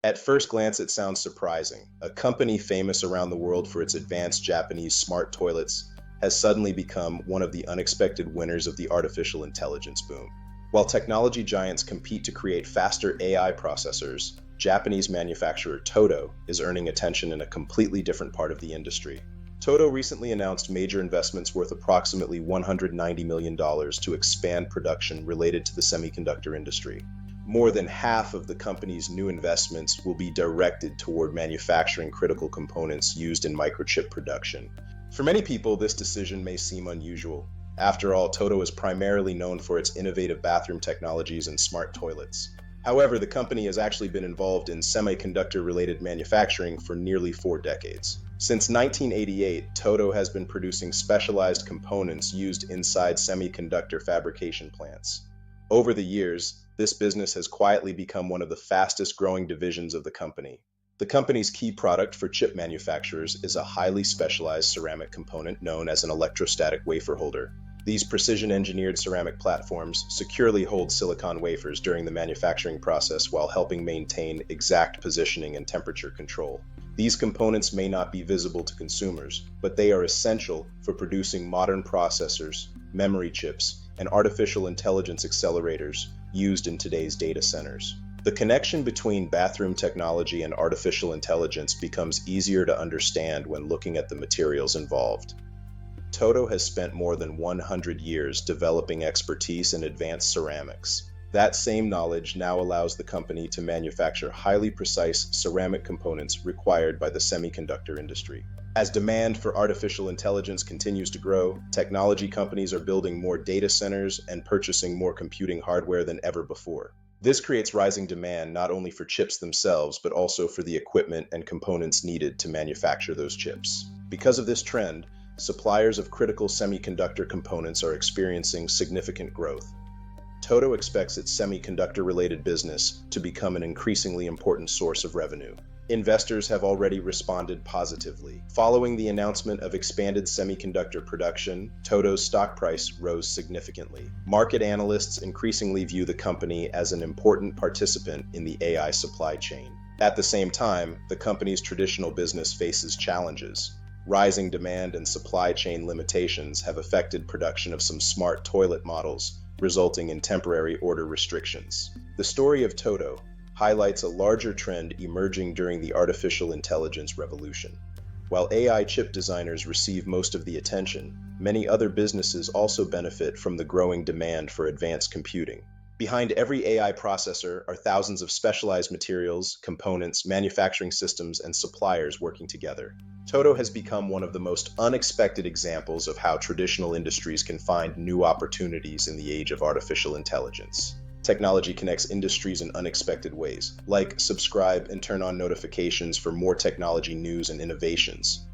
At first glance, it sounds surprising. A company famous around the world for its advanced Japanese smart toilets has suddenly become one of the unexpected winners of the artificial intelligence boom. While technology giants compete to create faster AI processors, Japanese manufacturer Toto is earning attention in a completely different part of the industry. Toto recently announced major investments worth approximately $190 million to expand production related to the semiconductor industry. More than half of the company's new investments will be directed toward manufacturing critical components used in microchip production. For many people, this decision may seem unusual. After all, Toto is primarily known for its innovative bathroom technologies and smart toilets. However, the company has actually been involved in semiconductor-related manufacturing for nearly 4 decades. Since 1988, Toto has been producing specialized components used inside semiconductor fabrication plants. Over the years, this business has quietly become one of the fastest-growing divisions of the company. The company's key product for chip manufacturers is a highly specialized ceramic component known as an electrostatic wafer holder. These precision-engineered ceramic platforms securely hold silicon wafers during the manufacturing process while helping maintain exact positioning and temperature control. These components may not be visible to consumers, but they are essential for producing modern processors, memory chips, and artificial intelligence accelerators used in today's data centers. The connection between bathroom technology and artificial intelligence becomes easier to understand when looking at the materials involved. Toto has spent more than 100 years developing expertise in advanced ceramics. That same knowledge now allows the company to manufacture highly precise ceramic components required by the semiconductor industry. As demand for artificial intelligence continues to grow, technology companies are building more data centers and purchasing more computing hardware than ever before. This creates rising demand not only for chips themselves, but also for the equipment and components needed to manufacture those chips. Because of this trend, suppliers of critical semiconductor components are experiencing significant growth. Toto expects its semiconductor-related business to become an increasingly important source of revenue. Investors have already responded positively. Following the announcement of expanded semiconductor production, Toto's stock price rose significantly. Market analysts increasingly view the company as an important participant in the AI supply chain. At the same time, the company's traditional business faces challenges. Rising demand and supply chain limitations have affected production of some smart toilet models, resulting in temporary order restrictions. The story of Toto highlights a larger trend emerging during the artificial intelligence revolution. While AI chip designers receive most of the attention, many other businesses also benefit from the growing demand for advanced computing. Behind every AI processor are thousands of specialized materials, components, manufacturing systems, and suppliers working together. Toto has become one of the most unexpected examples of how traditional industries can find new opportunities in the age of artificial intelligence. Technology connects industries in unexpected ways, like subscribe and turn on notifications for more technology news and innovations.